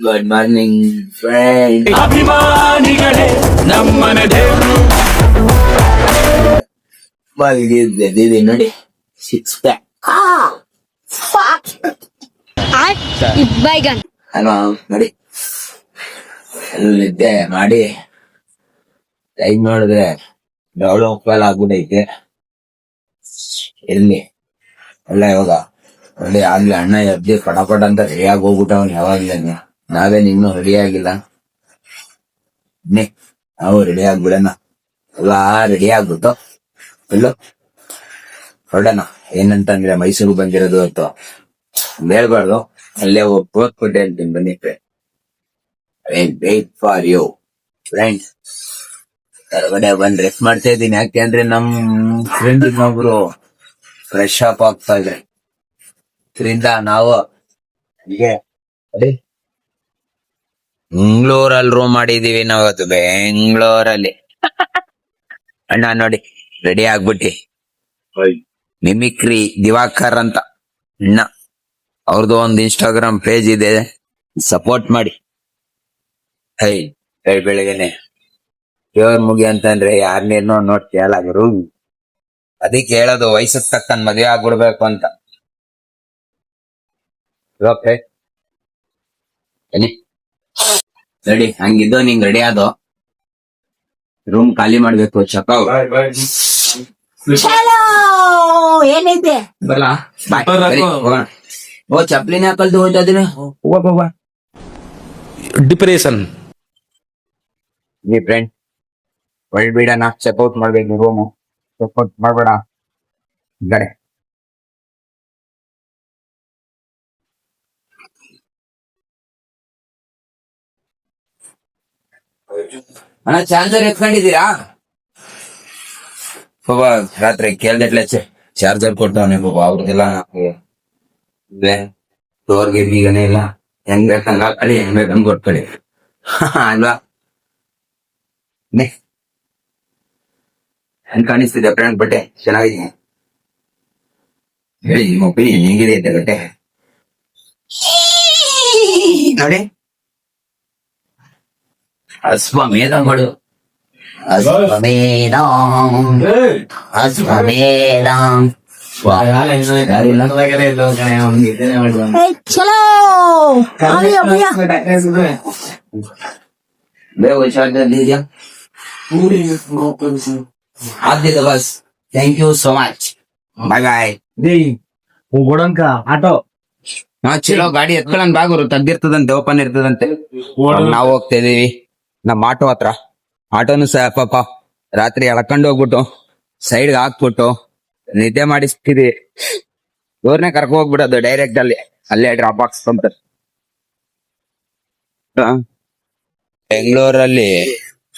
Good morning friend. ಅಭಿಮಾನಿಗಳೇ ನಮ್ಮನ ದೇವ್ರು. ಮಲಗಿದ್ದೆ ನೋಡಿ, 6 ಪ್ಯಾಕ್ ಬೈಗನ್ ಅಲ್ವಾ ನೋಡಿ. ಎಲ್ಲಿದ್ದೆ ಮಾಡಿ ಟೈಮ್ ನೋಡಿದ್ರೆ 7:15 ಆಗ್ಬಿಟ್ಟೈತೆ. ಎಲ್ಲಿ ಎಲ್ಲ ಇವಾಗ ಒಳ್ಳೆ ಆಗ್ಲಿ ಅಣ್ಣ ಎಬ್ದಿ ಪಟಾಪಟ ಅಂತ ರೆಡಿಯಾಗಿ ಹೋಗ್ಬಿಟ್ಟವನ್ ಯಾವಾಗ್ಲೇನೆ. ನಾವೇನ್ ಇನ್ನೂ ರೆಡಿ ಆಗಿಲ್ಲ. ನಾವು ರೆಡಿ ಆಗ್ಬಿಡಣ. ಎಲ್ಲ ರೆಡಿ ಆಗ್ಬಿಟ್ಟು ಎಲ್ಲೋ ಹೊರಡೋಣ. ಏನಂತಂದ್ರೆ ಮೈಸೂರು ಬಂದಿರೋದು ಅಂತ ಹೇಳ್ಬಾರ್ದು, ಅಲ್ಲೇ ಹೋಗ್ಬಿಟ್ಟು ಹೇಳ್ತೀನಿ ಬನ್ನಿ. Wait for you friends. ಹೊರಗಡೆ ಬಂದ್ ರೆಸ್ಟ್ ಮಾಡ್ತಾ ಇದ್ದೀನಿ. ಯಾಕೆಂದ್ರೆ ನಮ್ ಫ್ರೆಂಡ್ ಇನ್ನೊಬ್ರು ಫ್ರೆಶ್ ಅಪ್ ಆಗ್ತಾ ಇದ್ರೆ ಇದರಿಂದ ನಾವು ಬೆಂಗಳೂರಲ್ಲಿ ರೂಮ್ ಮಾಡಿದೀವಿ ನಾವು. ಅದು ಬೆಂಗಳೂರಲ್ಲಿ ಅಣ್ಣ ನೋಡಿ ರೆಡಿ ಆಗ್ಬಿಟ್ಟಿ. ಮಿಮಿಕ್ರಿ ದಿವಾಕರ್ ಅಂತ ಅಣ್ಣ, ಅವ್ರದ್ದು ಒಂದು ಇನ್ಸ್ಟಾಗ್ರಾಮ್ ಪೇಜ್ ಇದೆ, ಸಪೋರ್ಟ್ ಮಾಡಿ. ಬೆಳಿಗ್ಗೆನೆ ದೇವ್ರ ಮುಗಿ ಅಂತಂದ್ರೆ ಯಾರನ್ನೇನೋ ನೋಡ್ ಕೇಳಾಗರು. ಅದಕ್ಕೆ ಹೇಳೋದು ವಯಸ್ಸಕ್ ತಕ್ಕಂದ್ ಮದ್ವೆ ಆಗ್ಬಿಡ್ಬೇಕು ಅಂತ. ಓಕೆ ರೆಡಿ ಹಂಗಿದ್ದು ನಿಂಗ್ ರೆಡಿ ಆದೋ ರೂಮ್ ಖಾಲಿ ಮಾಡ್ಬೇಕು. ಚಕವ್ ಏನಿದೆ ಬರಲ್ಲ. ಓ ಚಪ್ಲಿನ ಹಾಕಲ್ದು ಹೋಯ್ತಾ ಇದೀನಿ. ಡಿಪ್ರೆಷನ್ ನೀ ಫ್ರೆಂಡ್ ಹೊಳ್ಬಿಡಣ. ಚೆಕ್ಔಟ್ ಮಾಡ್ಬೇಕು ರೂಮು. ಚೆಕ್ಔಟ್ ಮಾಡ್ಬೇಡ ಗಡೆ. ಅಣ್ಣ ಚಾರ್ಜರ್ ಎತ್ಕೊಂಡಿದ್ದೀರಾ? ಬಾಬಾ ರಾತ್ರಿ ಕೇಳ್ದಟ್ಲೆ ಚಾರ್ಜರ್ ಕೊಟ್ಟವನೆ ಬಾಬಾ. ಅವ್ರದೆಲ್ಲ ಡೋರ್ಗೆ ಬೀಗನೇ ಇಲ್ಲ. ಹೆಂಗ್ ಬೇಕಂಗ ಹಾಕೊಳ್ಳಿ, ಹೆಂಗ್ ಬೇಕಂಗ್ ಕೊಟ್ಕೊಳ್ಳಿ ಅಲ್ವಾ? ಹೆಂಗ್ ಕಾಣಿಸ್ತಿದೆ ಫ್ರೆಂಡ್ ಬಟ್ಟೆ? ಚೆನ್ನಾಗಿದೆ ಹೇಳಿ, ನಿಮ್ಮ ಒಪಿನಿಯನ್ ಹೆಂಗಿದೆ ಅಂತ ಬಟ್ಟೆ ನೋಡಿ. ಅಶ್ವಮೇಧಗಳು ಅಶ್ವಮೇಧ ಅಶ್ವಮೇಧ ಚಲೋ ಆದ್ಯದ ಬಸ್. Thank you so much. Bye bye. Auto ಚಲೋ ಗಾಡಿ ಎತ್ಕೊಳ್ಳೋನ್ ಬಾಗುರು ತೆಗ್ದಿರ್ತದಂತೆ, ಓಪನ್ ಇರ್ತದಂತೆ. ನಾವು ಹೋಗ್ತಾ ಇದೀವಿ ನಮ್ಮ ಆಟೋ ಹತ್ರ. ಆಟೋನು ಸಹ ಪಾಪ ರಾತ್ರಿ ಎಳ್ಕೊಂಡು ಹೋಗ್ಬಿಟ್ಟು ಸೈಡ್ಗೆ ಹಾಕ್ಬಿಟ್ಟು ನಿದ್ದೆ ಮಾಡಿಸ್ತಿದೀವಿ. ಇವ್ರನ್ನೇ ಕರ್ಕೊ ಹೋಗ್ಬಿಡೋದು ಡೈರೆಕ್ಟ್ ಅಲ್ಲೇ ಡ್ರಾಪ್ ಹಾಕ್ಸ್ಕೊಂತ. ಬೆಂಗಳೂರಲ್ಲಿ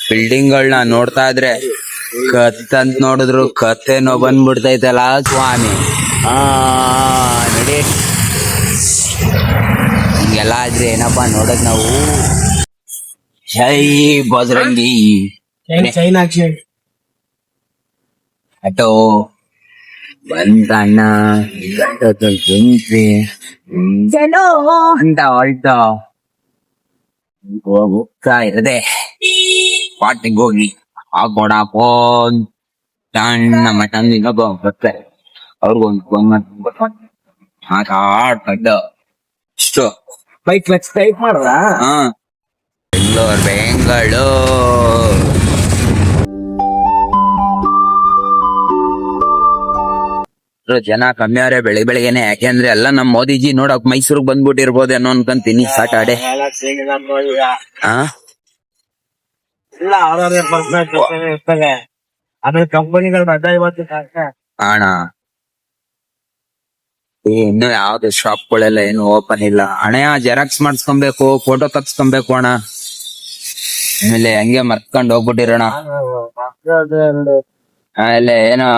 ಬಿಲ್ಡಿಂಗ್ ಗಳನ್ನ ನೋಡ್ತಾ ಇದ್ರೆ ಕತ್ತಂತ ನೋಡಿದ್ರು ಕತ್ತೇನೋ ಬಂದ್ಬಿಡ್ತೈತಲ್ಲ ಸ್ವಾಮಿ. ನೋಡಿ ಹಿಂಗೆಲ್ಲ ಆದ್ರೆ ಏನಪ್ಪಾ ನೋಡಕ್ ನಾವು. ಜೈ ಬಜರಂಗಿ. ಆಟೋ ಬಂದಣ್ಣ ಅಂತ ಹೊಲ್ಟು ಹೋಗ್ತಾ ಇರದೆ ಪಾಟಿಗೆ ಹೋಗಿ ಹಾಕೋಣ ಫೋನ್ ಸಣ್ಣ ಮಟನ್ ಬರ್ತಾರೆ. ಅವ್ರಿಗೊಂದು ಆಡ್ಕೊಂಡು ಇಷ್ಟು ಬೈಕ್ ಟೈಪ್ ಮಾಡ್ದ. ಬೆಂಗಳೂರು ಜನ ಕಮ್ಮಿ ಅವ್ರೆ ಬೆಳಿಗ್ಗೆನೆ. ಯಾಕೆಂದ್ರೆ ಎಲ್ಲ ನಮ್ ಮೋದಿಜಿ ನೋಡಕ್ ಮೈಸೂರಿಗೆ ಬಂದ್ಬಿಟ್ಟಿರ್ಬೋದೇನೋ ಅನ್ಕೊಂತೀನಿ. ಸಾಟಾಡೆ ಇರ್ತದೆ ಆಮೇಲೆ ಕಂಪನಿಗಳು ಅಣ್ಣ. ಇನ್ನು ಯಾವ್ದು ಶಾಪ್ಗಳೆಲ್ಲ ಏನು ಓಪನ್ ಇಲ್ಲ ಅಣ್ಣ. ಜೆರಾಕ್ಸ್ ಮಾಡಿಸ್ಕೊಬೇಕು, ಫೋಟೋ ತಗ್ಸ್ಕೊಬೇಕು ಅಣ್ಣ. ಆಮೇಲೆ ಹಂಗೆ ಮರ್ತ್ಕೊಂಡ್ ಹೋಗ್ಬಿಟ್ಟಿರೋಣ. ಆಮೇಲೆ ಏನೋ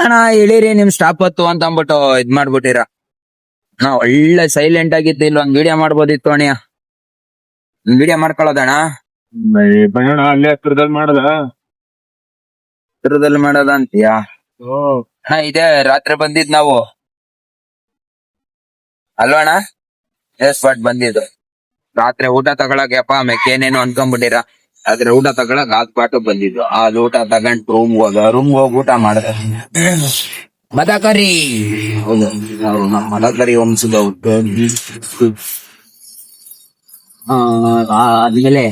ಅಣ್ಣ ಇಳೀರಿ ನಿಮ್ ಸ್ಟಾಪ್ ಹೊತ್ತು ಅಂತ ಅಂದ್ಬಿಟ್ಟು ಇದ್ ಮಾಡ್ಬಿಟ್ಟಿರ. ಒಳ್ಳೆ ಸೈಲೆಂಟ್ ಆಗಿತ್ತು. ಇಲ್ಲಿ ಒಂದ್ ವಿಡಿಯೋ ಮಾಡ್ಬೋದಿತ್ತು ಅಣ್ಣ. ವಿಡಿಯೋ ಮಾಡ್ಕೊಳ್ಳೋದಣ್ಣ. ಅಲ್ಲೇ ಹತ್ರದಲ್ಲಿ ಮಾಡೋದ ಅಂತೀಯಾ? ಇದೇ ರಾತ್ರಿ ಬಂದಿದ್ ನಾವು ಅಲ್ವಣ್ಣ. ಸ್ಪಾಟ್ ಬಂದಿದ್ದು. ರಾತ್ರಿ ಊಟ ತಗೊಳಕಪ್ಪ ಏನೇನು ಅನ್ಕೊಂಡ್ಬಿಟ್ಟಿರ, ಆದ್ರೆ ಊಟ ತಗೊಳಕ್ ಆ ಸ್ಪಾಟ್ ಬಂದಿದ್ದು. ಅದು ಊಟ ತಗೊಂಡ್ ರೂಮ್ ಹೋಗಿ ಊಟ ಮಾಡಿದೆ. ಮದಕರಿ, ಹೌದು ಅವ್ರು ನಮ್ಮ ಮದಕರಿ ವಂಶದ ಆದ್ಮೇಲೆ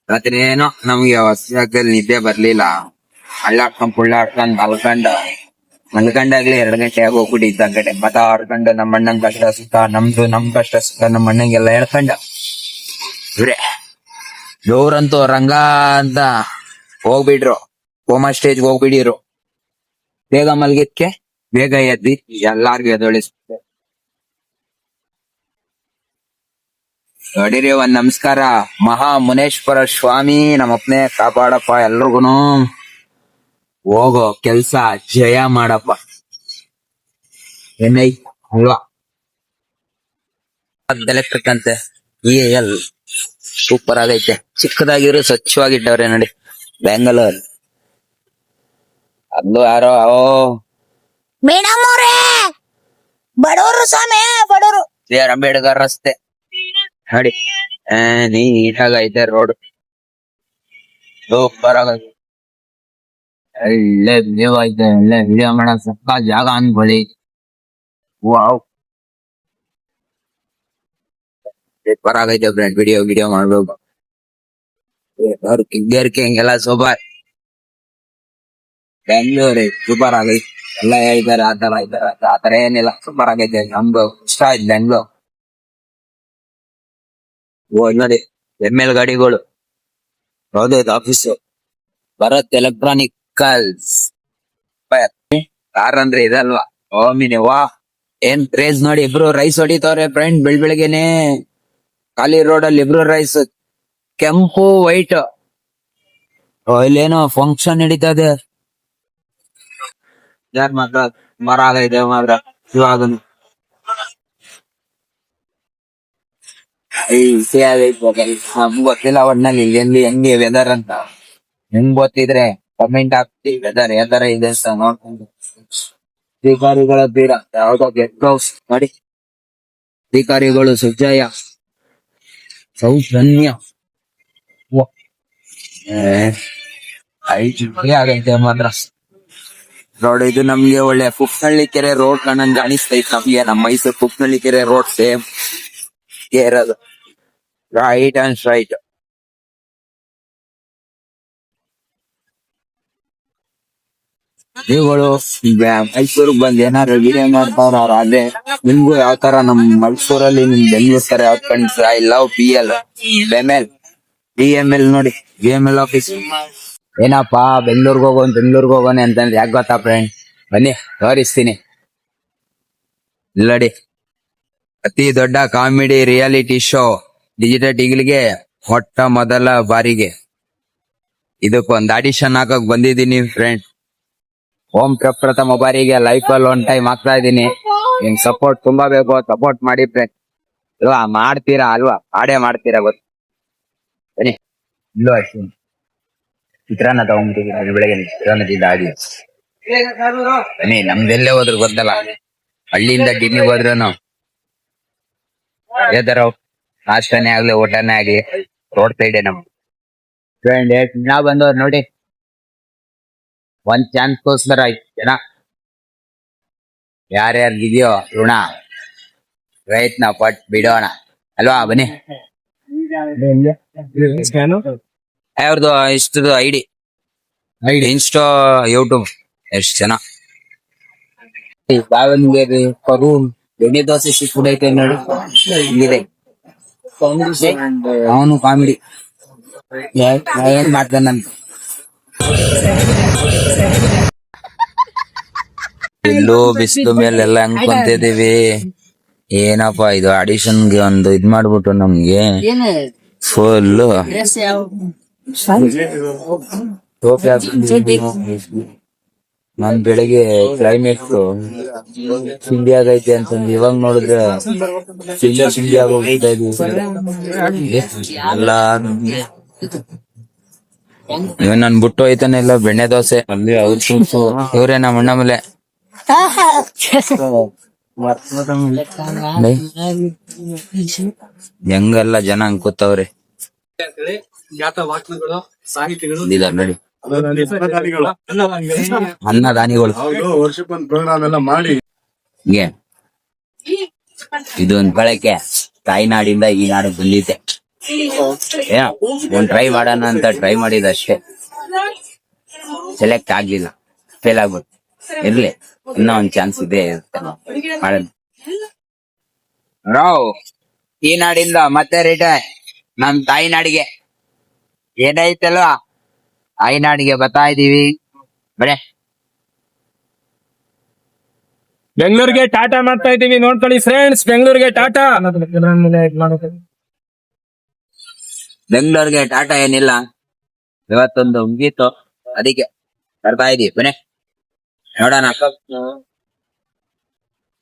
ರಾತ್ರಿ ಏನೋ ನಮ್ಗೆ ಹೊಸದಲ್ಲಿ ನಿದ್ದೆ ಬರ್ಲಿಲ್ಲ. ಹಳ್ಳಾಡ್ಕೊಂಡ್ ಮಲ್ಕೊಂಡಾಗ್ಲಿ 2 ಗಂಟೆ ಆಗಿ ಹೋಗ್ಬಿಟ್ಟಿದ್ದ ಆ ಕಡೆ ಮಾತಾಡ್ಕೊಂಡು ನಮ್ಮ ಅಣ್ಣನ್ ಕಷ್ಟ ಸುತ್ತ, ನಮ್ ಕಷ್ಟ ಸುತ್ತ ನಮ್ಮ ಅಣ್ಣಂಗೆಲ್ಲ ಹೇಳ್ಕೊಂಡ ಇವ್ರೆ ಇವ್ರಂತೂ ರಂಗ ಅಂತ ಹೋಗ್ಬಿಟ್ರು. ಕೋಮಾ ಸ್ಟೇಜ್ ಹೋಗ್ಬಿಡಿರು. ಬೇಗ ಮಲ್ಗಿದ್ಕೆ ಬೇಗ ಎದ್ದಿ ಎಲ್ಲಾರ್ಗು ಎದೊಳಿಸ್ಬಿಟ್ಟೆ. ನೋಡಿರಿ, ಒಂದ್ ನಮಸ್ಕಾರ. ಮಹಾ ಮುನೇಶ್ವರ ಸ್ವಾಮಿ ನಮ್ಮಪ್ಪನೇ ಕಾಪಾಡಪ್ಪ. ಎಲ್ರಿಗೂನು ಹೋಗೋ ಕೆಲ್ಸ ಜಯ ಮಾಡಪ್ಪ. ಏನೈ ಅಲ್ವಾ? ಎಲೆಕ್ಟ್ರಿಕ್ ಅಂತೆ EL ಸೂಪರ್ ಆಗೈತೆ. ಚಿಕ್ಕದಾಗಿರೋ ಸ್ವಚ್ಛವಾಗಿಟ್ಟವ್ರೆ ನೋಡಿ ಬೆಂಗಳೂರು. ಅದು ಯಾರೋ ಮೇಡಮ್ ಅವ್ರೇ, ಬಡವರು ಸ್ವಾಮಿ, ಬಡವರು. ಆರ್ ಅಂಬೇಡ್ಕರ್ ರಸ್ತೆ ನೋಡಿ, ನೀಟಾಗೈತೆ ರೋಡ್. ಸೂಪರ್ ಆಗೈತೆ. ಒಳ್ಳೆ ವ್ಯೂ ಐತೆ. ಒಳ್ಳೆ ವಿಡಿಯೋ ಮಾಡಕ್ ಸಕ್ಕ ಜಾಗ ಅನ್ಕೊಳ್ಳಿ. ವಾವ್, ಸೂಪರ್ ಆಗೈತೆ ಫ್ರೆಂಡ್. ವಿಡಿಯೋ ಮಾಡ್ಬೇಕು. ಅವ್ರು ಕಿಗ್ಗೇರ್ಕೆ ಹಿಂಗೆಲ್ಲ ಸೂಪರ್. ಬೆಂಗಳೂರು ಸೂಪರ್ ಆಗೈತೆ. ಎಲ್ಲ ಹೇಳ್ತಾರೆ ಆತರ ಏನಿಲ್ಲ, ಸೂಪರ್ ಆಗೈತೆ. ನಮ್ದು ಇಷ್ಟ ಆಯ್ತು ಬೆಂಗಳೂರು. ನೋಡಿ ML ಗಾಡಿಗಳು, ಯಾವ್ದು ಆಫೀಸು ಭರತ್ ಎಲೆಕ್ಟ್ರಾನಿಕಲ್ಸ್. ಕಾರ್ ಅಂದ್ರೆ ಇದಲ್ವಾ, ಓಮಿನಿ. ವಾ, ಏನ್ ಕ್ರೇಜ್ ನೋಡಿ. ಇಬ್ರು ರೈಸ್ ಹೊಡಿತವ್ರೆ ಫ್ರೆಂಡ್. ಬೆಳಗ್ಗೆನೆ ಖಾಲಿ ರೋಡ್ ಅಲ್ಲಿ ಇಬ್ರು ರೈಸ್, ಕೆಂಪು ವೈಟ್. ಇಲ್ಲೇನೋ ಫಂಕ್ಷನ್ ನಡೀತದೆ. ಯಾರ್ ಮಾತ್ರ ಮರ ಆಗೈತೆ ಮಾತ್ರ ಇವಾಗ. ನಮ್ಗ್ ಗೊತ್ತಿಲ್ಲ ಒಟ್ನಲ್ಲಿ ಇಲ್ಲಿ ಹೆಂಗೆ ವೆದರ್ ಅಂತ. ನಿಮ್ಗ್ ಗೊತ್ತಿದ್ರೆ ಕಮೆಂಟ್ ಹಾಕ್ತಿ ವೆದರ್ ಯಾವ ತರ ಇದೆ ಅಂತ ನೋಡ್ಕೊಂಡು. ಅಧಿಕಾರಿಗಳ ಬೀಡ ಯಾವ್ದೋ ಗೆಸ್ಟ್ ಹೌಸ್ ನೋಡಿ. ಅಧಿಕಾರಿಗಳು ಸುಜಯ ಸೌಜನ್ಯ ಆಗೈತೆ ಮಾತ್ರ ರೋಡ್. ಇದು ನಮ್ಗೆ ಒಳ್ಳೆ ಕುಕ್ನಳ್ಳಿ ಕೆರೆ ರೋಡ್ ಕಾಣಂಗ್ ಕಾಣಿಸ್ತೈತ್ ನಮ್ಗೆ. ನಮ್ಮ ಮೈಸೂರು ಕುಕ್ನಳ್ಳಿ ಕೆರೆ ರೋಡ್ ಸೇಮ್ ಇರೋದು. Right and straight. ಇವುಗಳು ಮೈಸೂರಿಗೆ ಬಂದ್ ಏನಾದ್ರು ವಿಡಿಯೋ ಮಾಡ್ತಾವ್ರ ಅವ್ರ. ಅದೇ ನಿಮ್ಗೂ ಯಾವ ತರ ನಮ್ ಮೈಸೂರಲ್ಲಿ ನಿಮ್ ಬೆಂಗಳೂರು ತರ ಯಾವ್ದು ಕಂಡ್ರೆ I love BL BML DML ನೋಡಿ, BML ಆಫೀಸ್. ಏನಪ್ಪಾ ಬೆಂಗಳೂರಿಗೆ ಹೋಗೋನೆ ಅಂತಂದ್ರೆ ಯಾಕೆ ಗೊತ್ತಾ ಫ್ರೆಂಡ್? ಬನ್ನಿ ತೋರಿಸ್ತೀನಿ. ನೋಡಿ, ಅತಿ ದೊಡ್ಡ ಕಾಮಿಡಿ ರಿಯಾಲಿಟಿ ಶೋ ಡಿಜಿಟಲ್ ಟಿವಿಗೆ ಮೊಟ್ಟ ಮೊದಲ ಬಾರಿಗೆ ಇದಕ್ಕೊಂದು ಆಡಿಷನ್ ಹಾಕಕ್ ಬಂದಿದ್ದೀನಿ ಫ್ರೆಂಡ್. ಪ್ರಪ್ರಥಮ ಬಾರಿಗೆ ಲೈಫ್ ಅಲ್ಲಿ 1 ಟೈಮ್ ಆಗ್ತಾ ಇದೀನಿ. ನಿಮ್ ಸಪೋರ್ಟ್ ತುಂಬಾ ಬೇಕು, ಸಪೋರ್ಟ್ ಮಾಡಿ ಫ್ರೆಂಡ್. ಅಲ್ವಾ, ಮಾಡ್ತೀರಾ ಅಲ್ವಾ? ಆಡೇ ಮಾಡ್ತೀರಾ ಗೊತ್ತು. ಬನ್ನಿ, ಇಲ್ಲೂ ಅಷ್ಟೇ ಚಿತ್ರಾನ್ನ ತಗೊಂಡ್ಬಿಟ್ಟಿದ್ದೀನಿ ಬೆಳಗ್ಗೆ. ಚಿತ್ರಾನ್ನದಿಂದ ಆಡಿ ಬನ್ನಿ. ನಮ್ದೆಲ್ಲೇ ಹೋದ್ರು ಗೊತ್ತಲ್ಲ, ಹಳ್ಳಿಯಿಂದ ಡಿಮ್ಮಿಗೆ ಹೋದ್ರೂ ಯಾವ್ದಾರ ನಾಷ್ಟನೇ ಆಗ್ಲಿ ಊಟನೇ ಆಗ್ಲಿ ರೋಡ್ ಸೈಡ್ ನಮ್ ಫ್ರೆಂಡ್. ನಾವ್ ಬಂದವ್ರು ನೋಡಿ, ಒಂದ್ ಚಾನ್ಸ್ಗೋಸ್ಕರ ಜನ ಯಾರ್ಯಾರಿದೆಯೋ ಋಣ ಪ್ರಯತ್ನ ಪಟ್ ಬಿಡೋಣ ಅಲ್ವಾ? ಬನ್ನಿ. ಅವ್ರದ್ದು ಇಷ್ಟದು ಐಡಿ ಇನ್ಸ್ಟಾ ಯೂಟ್ಯೂಬ್ ಎಷ್ಟ್ ಜನ. ದಾವಣಗೆರೆ ಕರೂನ್ ಎಣ್ಣೆ ದೋಸೆ ಫುಡ್ ಐತೆ ನೋಡಿ, ಹಿಂಗಿದೆ. ಅವನು ಕಾಮಿಡಿ ಏನ್ ಮಾಡ್ತಾನಂತ. ಎಲ್ಲೋ ಬಿಸಿಲು ಮೇಲೆಲ್ಲ ಹಂಗ್ ಕುಂತಿದೀವಿ. ಏನಪ್ಪಾ ಇದು ಆಡಿಷನ್ಗೆ ಒಂದು ಇದ್ ಮಾಡ್ಬಿಟ್ಟು ನಮ್ಗೆ ಫುಲ್ ನಾನ್ ಬೆಳಿಗ್ಗೆ ಕ್ಲೈಮೇಟ್ ಚಿಂಡಿ ಆಗೈತೆ ಅಂತಂದು ಇವಾಗ ನೋಡಿದ್ರೆ ಚಿಂಡಿ ಆಗೋಗ್ತಾ ಇದೀವಿ ಎಲ್ಲ. ಇವ್ ನನ್ ಬಿಟ್ಟು ಹೋಯ್ತಾನೆ ಇಲ್ಲ ಬೆಣ್ಣೆ ದೋಸೆ ಅಲ್ಲಿ. ಇವ್ರೆ ನಮ್ಮ ಅಣ್ಣ ಮೇಲೆ ಹೆಂಗೆಲ್ಲ ಜನ ಹಂಗ್ ಕೂತವ್ರೆ ಇದಾರ್ ನೋಡಿ ಅನ್ನದಾನಿಗಳು ಪ್ರೋಗ್ರಾಮ್ ಎಲ್ಲ ಮಾಡಿ ಹಿಂಗೆ ಇದೊಂದ್ ಬಳಕೆ ತಾಯ್ನಾಡಿಂದ ಈ ನಾಡು ಬಂದಿದ್ದೆ ಒಂದ್ ಟ್ರೈ ಮಾಡೋಣ ಅಂತ ಟ್ರೈ ಮಾಡಿದಷ್ಟೇ ಸೆಲೆಕ್ಟ್ ಆಗ್ಲಿಲ್ಲ ಫೇಲ್ ಆಗ್ಬಿಟ್ಟು ಇರ್ಲಿ ಇನ್ನೂ ಒಂದ್ ಚಾನ್ಸ್ ಇದೆ ಮಾಡೋಣ ರಾವ್ ಈ ನಾಡಿಂದ ಮತ್ತೆ ರಿಟರ್ನ್ ನಮ್ ತಾಯ್ನಾಡಿಗೆ ಏನಾಯ್ತಲ್ವಾ ತಾಯ್ನಾಡಿಗೆ ಬರ್ತಾ ಇದೀವಿ ಬರೇ ಬೆಂಗಳೂರಿಗೆ ಟಾಟಾ ಮಾಡ್ತಾ ಇದೀವಿ ನೋಡ್ಕೊಳ್ಳಿ ಫ್ರೆಂಡ್ಸ್, ಬೆಂಗಳೂರಿಗೆ ಟಾಟಾ. ಬೆಂಗಳೂರಿಗೆ ಟಾಟಾ ಏನಿಲ್ಲ, ಇವತ್ತೊಂದು ಮುಗೀತು, ಅದಕ್ಕೆ ಬರ್ತಾ ಇದೀವಿ ಬನ್ನಿ ನೋಡೋಣ.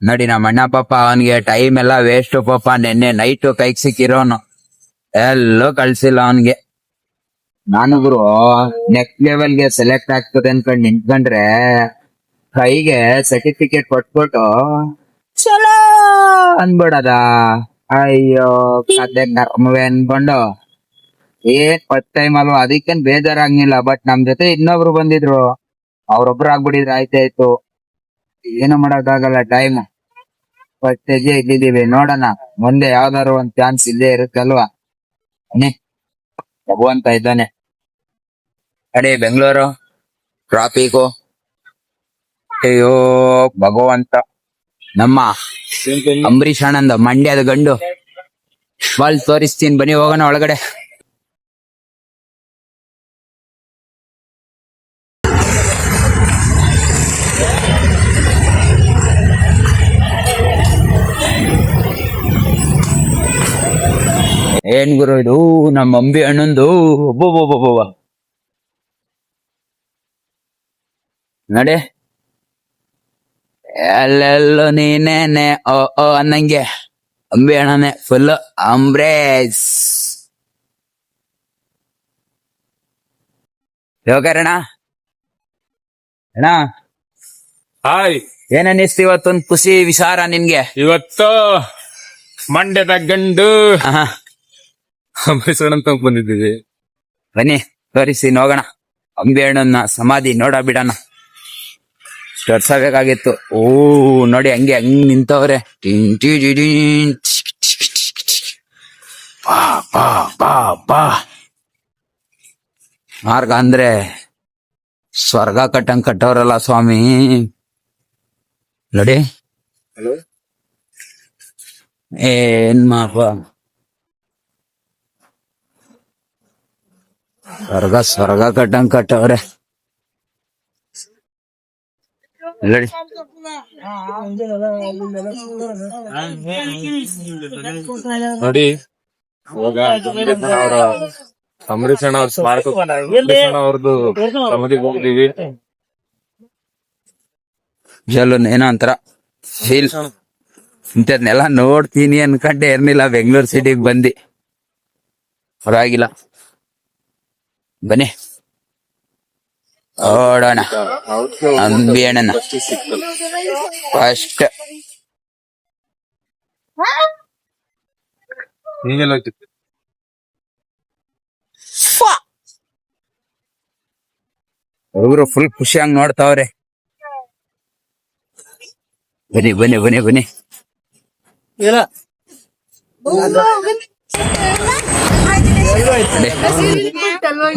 ನೋಡಿ ನಮ್ಮ ಅಣ್ಣ ಪಾಪ ಅವನ್ಗೆ ಟೈಮ್ ಎಲ್ಲ ವೇಸ್ಟ್ ಪಾಪ. ನೆನ್ನೆ ನೈಟ್ ಕೈಗೆ ಸಿಕ್ಕಿರೋನು ಎಲ್ಲೂ ಕಳ್ಸಿಲ್ಲ ಅವನ್ಗೆ. ನಾನು ಗುರು ನೆಕ್ಸ್ಟ್ ಲೆವೆಲ್ಗೆ ಸೆಲೆಕ್ಟ್ ಆಗ್ತದೆ ಅನ್ಕೊಂಡ್ ನಿಂತ್ಕೊಂಡ್ರೆ ಕೈಗೆ ಸರ್ಟಿಫಿಕೇಟ್ ಕೊಟ್ಬಿಟ್ಟು ಚಲೋ ಅನ್ಬಿಡದ. ಅಯ್ಯೋ ಕತೆ ಕರ್ಮವೇ ಅನ್ಕೊಂಡು ಫಸ್ಟ್ ಟೈಮ್ ಅಲ್ವಾ, ಅದಕ್ಕೇನ್ ಬೇಜಾರಾಗ್ನಿಲ್ಲ. ಬಟ್ ನಮ್ ಜೊತೆ ಇನ್ನೊಬ್ರು ಬಂದಿದ್ರು, ಅವ್ರೊಬ್ರು ಆಗ್ಬಿಟ್ಟಿದ್ರೆ ಆಯ್ತಾಯ್ತು. ಏನು ಮಾಡಕ್ಕಾಗಲ್ಲ, ಟೈಮ್ ಫಸ್ಟ್ ಹೆಜ್ಜೆ ಇದ್ದಿದೀವಿ. ನೋಡೋಣ ಮುಂದೆ ಯಾವ್ದಾದ್ರು ಒಂದ್ ಚಾನ್ಸ್ ಇಲ್ಲೇ ಇರುತ್ತಲ್ವಾ. ಅಂತ ಇದ್ದಾನೆ ಅಡೇ ಬೆಂಗಳೂರು ಟ್ರಾಫಿಕು. ಅಯ್ಯೋ ಭಗವಂತ, ನಮ್ಮ ಅಂಬರೀಷ್ ಅಣ್ಣಂದ ಮಂಡ್ಯದ ಗಂಡು ಬಾಲ್ ತೋರಿಸ್ತೀನಿ ಬನ್ನಿ, ಹೋಗೋಣ ಒಳಗಡೆ. ಏನ್ ಗುರು ಇದು, ನಮ್ಮ ಅಂಬಿ ಅಣ್ಣಂದು ಒಬ್ಬೊಬ್ಬೊಬ್ಬೊಬ್ಬ ನಡೆ. ಎಲ್ಲೆಲ್ಲೂ ನೀನೇನೆ ಓ ಓ ಅನ್ನಂಗೆ ಅಂಬಿ ಅಣ್ಣನೆ ಫುಲ್ ಅಂಬ್ರೇಸ್. ಯೋಗರಣ ಅಣ್ಣ, ಹಾಯ್, ಏನ್ ಅನ್ನಿಸ್ತು ಇವತ್ತೊಂದು ಖುಷಿ ವಿಚಾರ ನಿನ್ಗೆ? ಇವತ್ತು ಮಂಡ್ಯದ ಗಂಡು ಆಹಾ, ಅಂಬರೀಷ್ ಅಂತ ಬಂದಿದ್ದೀವಿ. ಬನ್ನಿ ತೋರಿಸಿ ನೋಗೋಣ ಅಂಬಿ ಅಣ್ಣನ ಸಮಾಧಿ ನೋಡ ಬಿಡಣ. ತೋರ್ಸಬೇಕಾಗಿತ್ತು. ಓ ನೋಡಿ ಹಂಗೆ ಹಂಗ್ ನಿಂತವ್ರೆ. ಬಾ ಬಾ ಬಾ ಬಾ. ಮಾರ್ಗ ಅಂದ್ರೆ ಸ್ವರ್ಗ ಕಟ್ಟಂಗ್ ಕಟ್ಟವ್ರಲ್ಲ ಸ್ವಾಮಿ. ನೋಡಿ ಏನ್ ಮಾಪ, ಸ್ವರ್ಗ ಸ್ವರ್ಗ ಕಟ್ಟಂಗ್ ಕಟ್ಟವ್ರೆ ನೋಡಿ. ನೋಡಿ ಇವಾಗ ಅವರ ಅಂಬರೀಷ್ ಅಣ್ಣ ಅವ್ರ ಸ್ಮಾರಕ, ಅಂಬರೀಷ್ ಅಣ್ಣ ಅವ್ರದ್ದು ಸಮಾಧಿಗೆ ಹೋಗಿದೀವಿ. ಜಲನ್ ಏನೋ ಒಂಥರ ಫೀಲ್. ಇಂಥದ್ನೆಲ್ಲ ನೋಡ್ತೀನಿ ಅನ್ಕೊಂಡೆ ಇರ್ನಿಲ್ಲ ಬೆಂಗಳೂರು ಸಿಟಿಗೆ ಬಂದಿ. ಪರವಾಗಿಲ್ಲ ಬನ್ನಿ ಓಡೋಣ ಅಂಬಿ ಅಣ್ಣನ ಫಸ್ಟ್. ಹೀಗೆಲ್ಲ ಹುಡುಗರು ಫುಲ್ ಖುಷಿಯಾಗಿ ನೋಡ್ತಾವ್ರೆ. ಬನ್ನಿ ಬನ್ನಿ ಬನ್ನಿ ಬನ್ನಿ.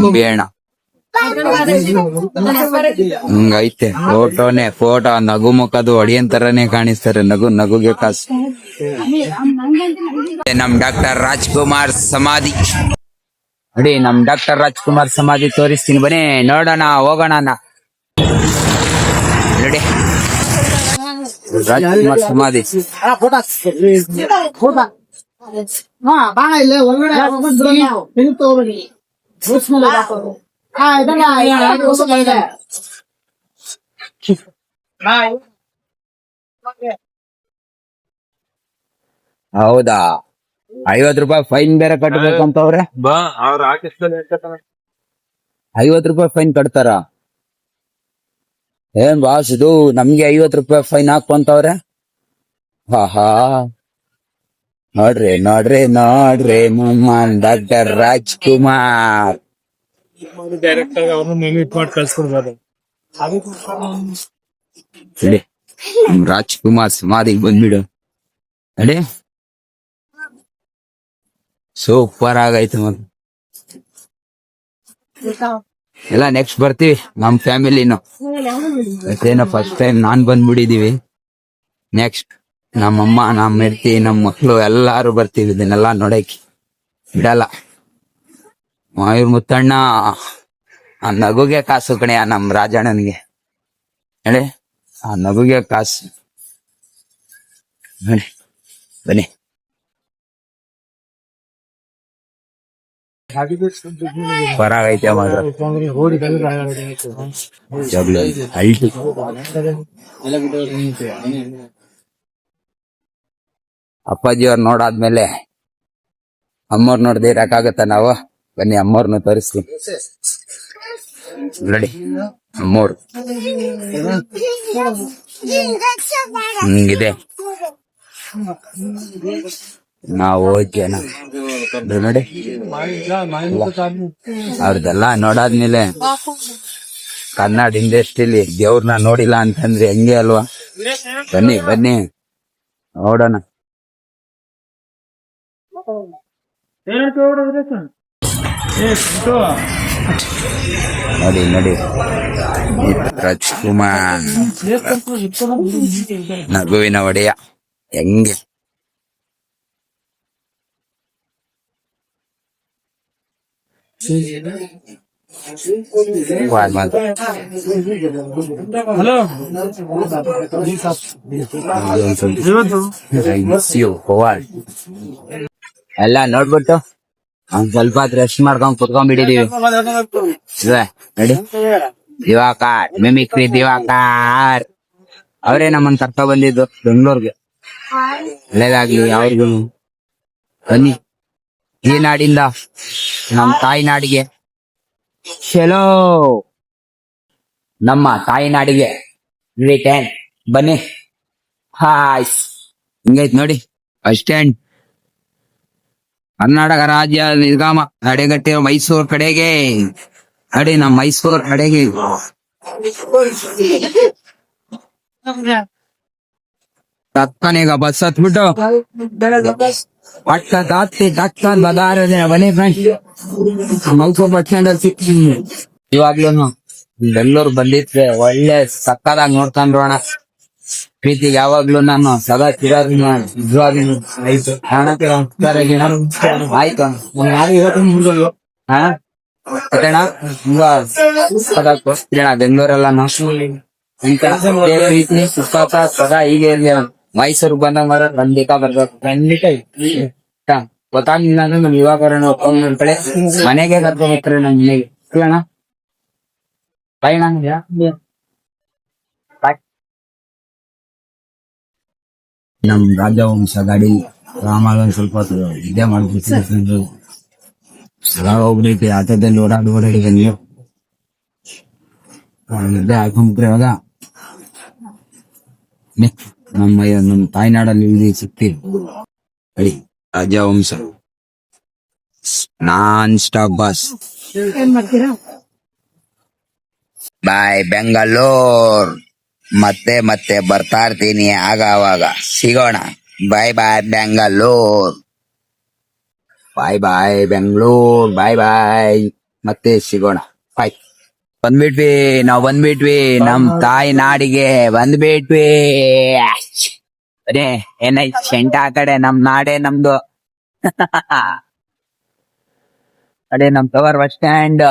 ಅಂಬಿ ಅಣ್ಣ ಹಂಗೈತೆ ಫೋಟೋನೆ ಫೋಟೋ. ನಗು ಮುಖದು ಹೊಡಿಯನ್ ತರನೇ ಕಾಣಿಸ್ತಾರೆ. ನಗು ನಗುಗೆ ಕಾಸು. ನಮ್ ಡಾಕ್ಟರ್ ರಾಜ್ಕುಮಾರ್ ಸಮಾಧಿ ನೋಡಿ, ನಮ್ ಡಾಕ್ಟರ್ ರಾಜ್ಕುಮಾರ್ ಸಮಾಧಿ ತೋರಿಸ್ತೀನಿ ಬನ್ನಿ ನೋಡೋಣ, ಹೋಗೋಣ. ನೋಡಿ ರಾಜ್ಕುಮಾರ್ ಸಮಾಧಿ. ಹೌದಾ, 50 ರೂಪಾಯಿ ಫೈನ್ ಬೇರೆ ಕಟ್ಬೇಕಂತವ್ರೆ. ಬಾ, ಅವ್ರ ಆರ್ಟಿಸ್ಟಲ್ಲಿ 50 ರೂಪಾಯಿ ಫೈನ್ ಕಟ್ತಾರ? ಏನ್ ಬಾಸ್ ಇದು, ನಮ್ಗೆ 50 ರೂಪಾಯಿ ಫೈನ್ ಹಾಕುವಂತವ್ರೆ. ಆಹಾ ನೋಡ್ರಿ ನೋಡ್ರಿ ನೋಡ್ರಿ ನಮ್ಮ ಡಾಕ್ಟರ್ ರಾಜ್ಕುಮಾರ್. ಡೈರೆಕ್ಟರ್ ಅವ್ರನ್ನ ಮೀಟ್ ಮಾಡಿ ಕಳ್ಸ್ಕೊಡ್ಬೋದು. ನಡಿ ನಮ್ ರಾಜ್ಕುಮಾರ್ ಸಮಾಧಿಗೆ ಬಂದ್ಬಿಡು. ನಡಿ ಸೂಪರ್ ಆಗೈತೆ ಮತ್ತೆ. ಎಲ್ಲ ನೆಕ್ಸ್ಟ್ ಬರ್ತೀವಿ ನಮ್ ಫ್ಯಾಮಿಲಿನು. ಮತ್ತೇನೋ ಫಸ್ಟ್ ಟೈಮ್ ನಾನ್ ಬಂದ್ಬಿಟ್ಟಿದೀವಿ. ನೆಕ್ಸ್ಟ್ ನಮ್ಮಮ್ಮ ನಮ್ ಹೆಂಡ್ತಿ ನಮ್ ಮಕ್ಳು ಎಲ್ಲಾರು ಬರ್ತೀವಿ ಇದನ್ನೆಲ್ಲಾ ನೋಡಕ್ಕೆ ಬಿಡಲ್ಲ. ಇವ್ರ ಮುತ್ತಣ್ಣ ಆ ನಗುಗೆ ಕಾಸು ಕಣೆಯ ನಮ್ ರಾಜಣ್ಣನಿಗೆ. ಹೇಳಿ ಆ ನಗುಗೆ ಕಾಸು. ಹೇಳಿ ಬನ್ನಿ. ಹೊರಾಗೈತೆ ಮಾತ್ರ ಜಗ್ಳು ಅಲ್ಟಿ. ಅಪ್ಪಾಜಿಯವ್ರು ನೋಡಾದ್ಮೇಲೆ ಅಮ್ಮವ್ರು ನೋಡ್ದೆ ಇರಕ್ಕಾಗತ್ತ ನಾವು. ಬನ್ನಿ ಅಮ್ಮವ್ರನ್ನ ತೋರಿಸ್ತೀನಿ. ರೆಡಿ ಅಮ್ಮವ್ರು ಹಿಂಗಿದೆ. ನಾವು ಜನ ನೋಡಿ ಅವ್ರದೆಲ್ಲ ನೋಡಾದ್ಮೇಲೆ ಕನ್ನಡ ಇಂಡಸ್ಟ್ರಿಲಿ ದೇವ್ರನ್ನ ನೋಡಿಲ್ಲ ಅಂತಂದ್ರೆ ಹೆಂಗೆ ಅಲ್ವಾ. ಬನ್ನಿ ಬನ್ನಿ ನೋಡೋಣ. ನೋಡಿ ನೋಡಿ ರಾಜ್ಕುಮಾರ್ ನಗುವಿನ ಒಡೆಯ ಹೆಂಗೆ. ಹಲೋ ಎಲ್ಲ ನೋಡ್ಬಿಟ್ಟು ಒಂದ್ ಸ್ವಲ್ಪ ರೆಸ್ಟ್ ಮಾಡ್ಕೊಂಡ್ ಕುತ್ಕೊಂಡ್ಬಿಟ್ಟಿದೀವಿ. ನೋಡಿ ದಿವಾಕರ್ ಮಿಮಿಕ್ರಿ ದಿವಾಕರ್ ಅವರೇ ನಮ್ಮನ್ ಕರ್ಕ ಬಂದಿದ್ದು ಬೆಂಗಳೂರಿಗೆ. ಒಳ್ಳೇದಾಗ್ಲಿ ಅವ್ರಿಗೂ. ಬನ್ನಿ ಈ ನಾಡಿಂದ ನಮ್ ತಾಯಿ ನಾಡಿಗೆ ಚಲೋ. ನಮ್ಮ ತಾಯಿ ನಾಡಿಗೆ ರಿಟರ್ನ್ ಬನ್ನಿ. ಹಾಯ್ ಹಿಂಗೈತ್ ನೋಡಿ ಬಸ್ ಸ್ಟ್ಯಾಂಡ್. ಕರ್ನಾಟಕ ರಾಜ್ಯ ನಿಗಮ ತಡೆಗಟ್ಟಿರೋ ಮೈಸೂರು ಕಡೆಗೆ. ಅಡಿ ನಮ್ ಮೈಸೂರು ಕಡೆಗೆ ತಕ್ಕನೀಗ ಬಸ್ ಹತ್ಬಿಟ್ಟು ಪಟ್ಟ ತಾತ್ತಿ ಟಕ್ಕ ಬದಾರದೆ ಬನ್ನಿ ಫ್ರೆಂಡ್ಸ್. ಮೈಸೂರು ಬಸ್ ಸ್ಟ್ಯಾಂಡ್ ಅಲ್ಲಿ ಸಿಕ್ತೀನಿ. ಇವಾಗ್ಲೂ ಬೆಂಗಳೂರು ಬಂದಿದ್ರೆ ಒಳ್ಳೆ ಸಕ್ಕದಾಗಿ ನೋಡ್ಕೊಂಡ್ರೋಣ. ಪ್ರೀತಿಗೆ ಯಾವಾಗ್ಲೂ ನಾನು ಸದಾ ಚಿರಾದಿನ ನಿಜವಾಗ್ಲೂ ಆಯ್ತು. ಆಯ್ತು ಬೆಂಗಳೂರೆಲ್ಲ ಪ್ರೀತಿ ಸುಖ ಸದಾ ಹೀಗೆ ಮೈಸೂರಿಗೆ ಬಂದ ಮರ ಖಂಡಿತ ಬರ್ಬೇಕು. ಖಂಡಿತ ಗೊತ್ತಾಗ್ಲಿಲ್ಲ ಅಂದ್ರೆ ನಮ್ ಇವಾಗ ಕಡೆ ಮನೆಗೆ ಕರ್ಕೊಂಡ್ರೆ ನಮ್ ಮನೆಗೆ ಅಣ್ಣ. ಬಾಯ್ ಅಣ್ಣ. ಬಾಯ್. ನಮ್ ರಾಜವಂಶ ಗಾಡಿ ರಾಮಾಗ ಸ್ವಲ್ಪ ಇದೇ ಮಾಡ್ಬಿಟ್ಟು ಸದಾ ಹೋಗ್ಬಿಟ್ಟೈತಿ. ಆಟೋದಲ್ಲಿ ಓಡಾಡಿ ನೀವು ಇದ್ದೇ ಹಾಕೊಂಡ್ಬಿಟ್ರೆ ಇವಾಗ ನಮ್ಮ ತಾಯ್ನಾಡಲ್ಲಿ ಇಲ್ಲಿ ಸಿಗ್ತೀವಿ. ಹೇಳಿ ರಾಜವಂಶ ನಾನ್ ಸ್ಟಾಪ್ ಬಸ್. ಬಾಯ್ ಬೆಂಗಳೂರ್. ಮತ್ತೆ ಮತ್ತೆ ಬರ್ತಾ ಇರ್ತೀನಿ ಆಗ ಅವಾಗ ಸಿಗೋಣ. ಬಾಯ್ ಬಾಯ್ ಬೆಂಗಳೂರ್. ಬಾಯ್ ಬಾಯ್ ಬೆಂಗಳೂರ್. ಬಾಯ್ ಬಾಯ್ ಮತ್ತೆ ಸಿಗೋಣ. ಬಾಯ್. ಬಂದ್ಬಿಟ್ವಿ ನಾವ್ ಬಂದ್ಬಿಟ್ವಿ ನಮ್ ತಾಯಿ ನಾಡಿಗೆ ಬಂದ್ಬಿಟ್ವಿ. ಅದೇ ಏನಾಯ್ತು ಶೆಂಟ ಆ ಕಡೆ ನಮ್ ನಾಡೇ ನಮ್ದು. ಅದೇ ನಮ್ ತವರ್ ಬಸ್ ಸ್ಟ್ಯಾಂಡ್.